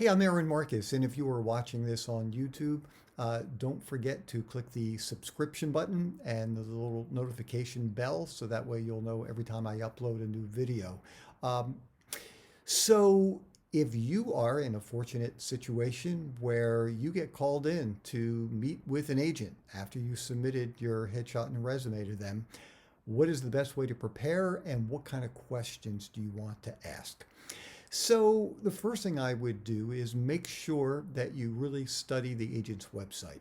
Hey, I'm Aaron Marcus, and if you are watching this on YouTube, don't forget to click the subscription button and the little notification bell so that way you'll know every time I upload a new video. Um, so, if you are in a fortunate situation where you get called in to meet with an agent after you submitted your headshot and resume to them, what is the best way to prepare and what kind of questions do you want to ask? So, the first thing I would do is make sure that you really study the agent's website.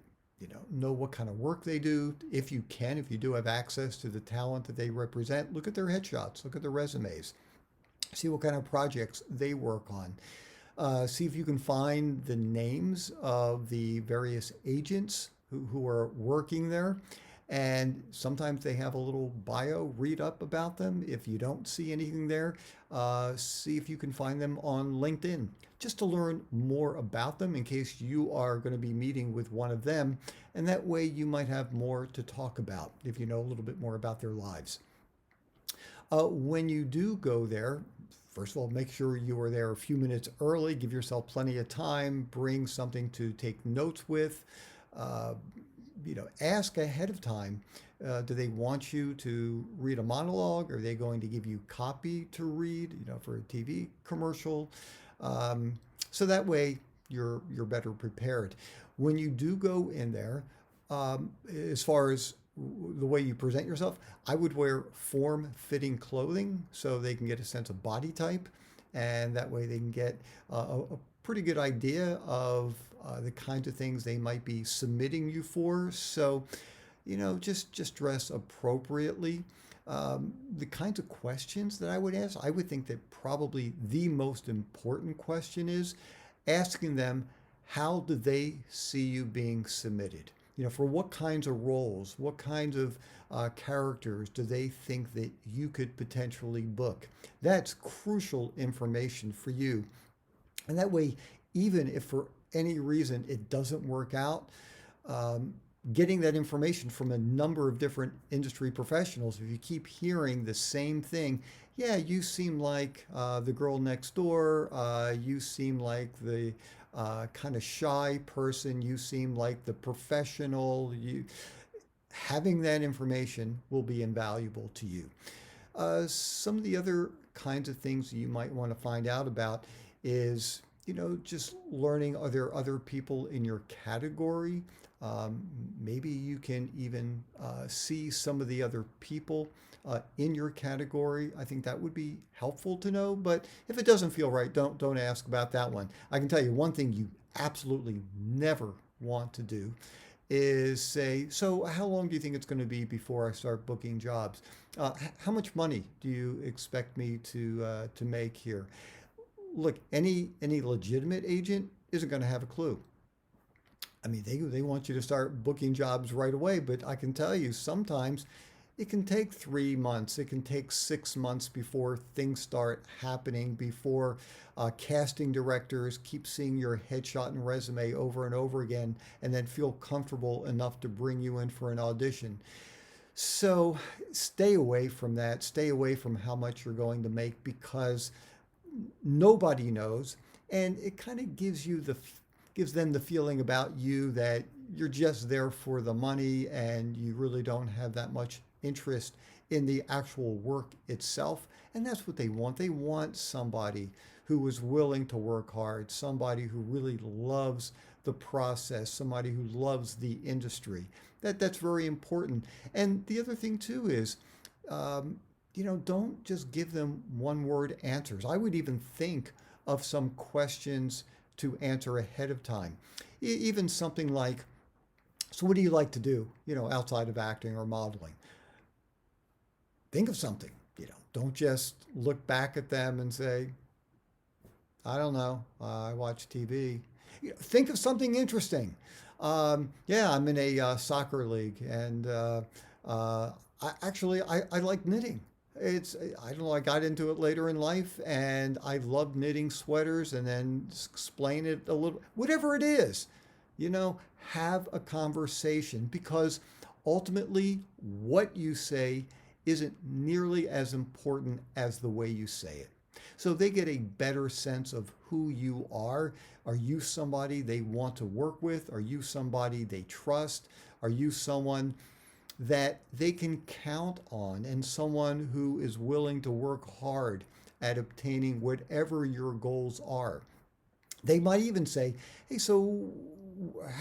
Know what kind of work they do. If you can, if you do have access to the talent that they represent, look at their headshots, look at their resumes, see what kind of projects they work on. See if you can find the names of the various agents who are working there. And sometimes they have a little bio, read up about them. If you don't see anything there, see if you can find them on LinkedIn just to learn more about them in case you are going to be meeting with one of them. And that way you might have more to talk about if you know a little bit more about their lives. When you do go there, first of all, make sure you are there a few minutes early. Give yourself plenty of time. Bring something to take notes with. Uh, Ask ahead of time. Do they want you to read a monologue? Are they going to give you copy to read? For a TV commercial. So that way you're better prepared. When you do go in there, as far as the way you present yourself, I would wear form-fitting clothing so they can get a sense of body type, and that way they can get a pretty good idea of the kinds of things they might be submitting you for. So, just dress appropriately. The kinds of questions that I would ask, I would think that probably the most important question is asking them, how do they see you being submitted? For what kinds of roles, what kinds of characters do they think that you could potentially book? That's crucial information for you. And that way, even if for any reason it doesn't work out, um, getting that information from a number of different industry professionals, if you keep hearing the same thing, yeah, you seem like the girl next door, you seem like the kind of shy person, you seem like the professional, having that information will be invaluable to you. Some of the other kinds of things you might want to find out about is, just learning, are there other people in your category? Um, Maybe you can even see some of the other people in your category. I think that would be helpful to know. But if it doesn't feel right, don't ask about that one. I can tell you one thing you absolutely never want to do is say, so how long do you think it's going to be before I start booking jobs? How much money do you expect me to make here? Look, any legitimate agent isn't going to have a clue. I mean, they want you to start booking jobs right away, but I can tell you sometimes it can take 3 months, it can take 6 months before things start happening, before casting directors keep seeing your headshot and resume over and over again and then feel comfortable enough to bring you in for an audition. So stay away from that. Stay away from how much you're going to make because nobody knows, and it kind of gives them the feeling about you that you're just there for the money and you really don't have that much interest in the actual work itself. And that's what they want. They want somebody who is willing to work hard, somebody who really loves the process, somebody who loves the industry. That's very important. And the other thing too is, um, don't just give them one word answers. I would even think of some questions to answer ahead of time. Even something like, so what do you like to do, outside of acting or modeling? Think of something, don't just look back at them and say, I don't know, I watch TV. Think of something interesting. Yeah, I'm in a soccer league, and I like knitting. It's I don't know. I got into it later in life, and I love knitting sweaters, and then explain it a little. Whatever it is, have a conversation because ultimately, what you say isn't nearly as important as the way you say it. So they get a better sense of who you are. Are you somebody they want to work with? Are you somebody they trust? Are you someone that they can count on and someone who is willing to work hard at obtaining whatever your goals are? They might even say, hey, so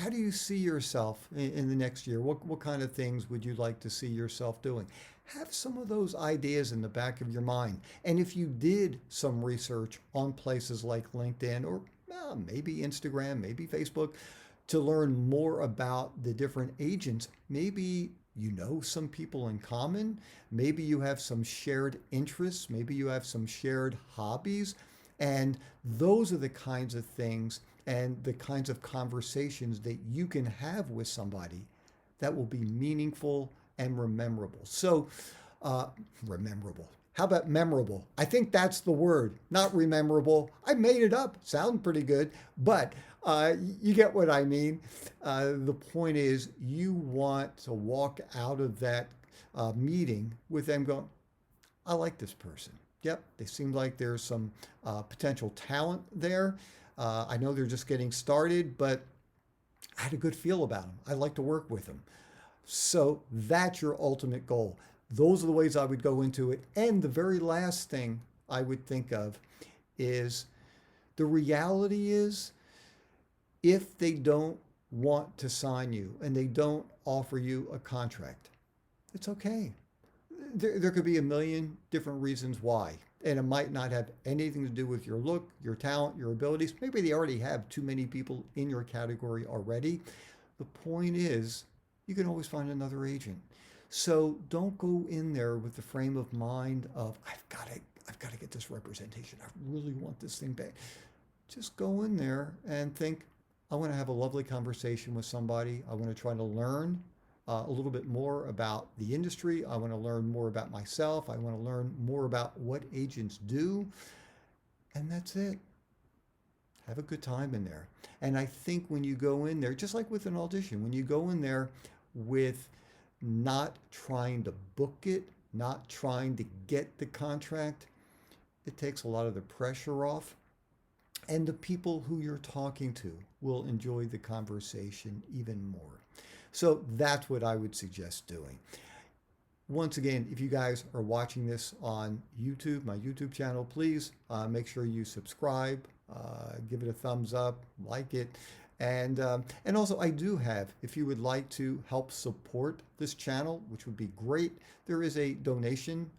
how do you see yourself in the next year? What kind of things would you like to see yourself doing? Have some of those ideas in the back of your mind. And if you did some research on places like LinkedIn or maybe Instagram, maybe Facebook, to learn more about the different agents, maybe you know some people in common, maybe you have some shared interests, maybe you have some shared hobbies. And those are the kinds of things and the kinds of conversations that you can have with somebody that will be meaningful and rememberable. So, rememberable. How about memorable? I think that's the word, not rememberable. I made it up. Sound pretty good, but you get what I mean. The point is, you want to walk out of that meeting with them going, I like this person. Yep, they seem like there's some potential talent there. I know they're just getting started, but I had a good feel about them. I like to work with them. So that's your ultimate goal. Those are the ways I would go into it. And the very last thing I would think of is the reality is if they don't want to sign you and they don't offer you a contract, it's okay. There could be a million different reasons why. And it might not have anything to do with your look, your talent, your abilities. Maybe they already have too many people in your category already. The point is, you can always find another agent. So don't go in there with the frame of mind of, I've got to get this representation. I really want this thing back. Just go in there and think, I want to have a lovely conversation with somebody. I want to try to learn a little bit more about the industry. I want to learn more about myself. I want to learn more about what agents do. And that's it. Have a good time in there. And I think when you go in there, just like with an audition, when you go in there with not trying to book it, not trying to get the contract, it takes a lot of the pressure off. And the people who you're talking to will enjoy the conversation even more. So that's what I would suggest doing. Once again, if you guys are watching this on YouTube, my YouTube channel, please make sure you subscribe, give it a thumbs up, like it. And also I do have, if you would like to help support this channel, which would be great, there is a donation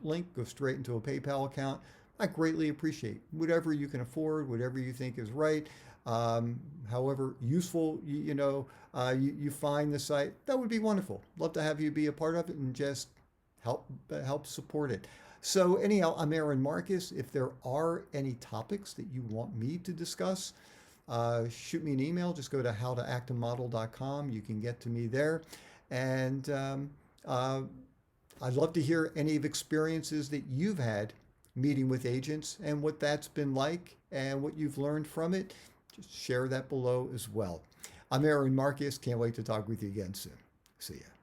link, go straight into a PayPal account. I greatly appreciate whatever you can afford, whatever you think is right. However useful you find the site, that would be wonderful. Love to have you be a part of it and just help support it. So anyhow, I'm Aaron Marcus. If there are any topics that you want me to discuss, shoot me an email. Just go to howtoactamodel.com. You can get to me there. And I'd love to hear any of experiences that you've had meeting with agents and what that's been like and what you've learned from it. Just share that below as well. I'm Aaron Marcus. Can't wait to talk with you again soon. See ya.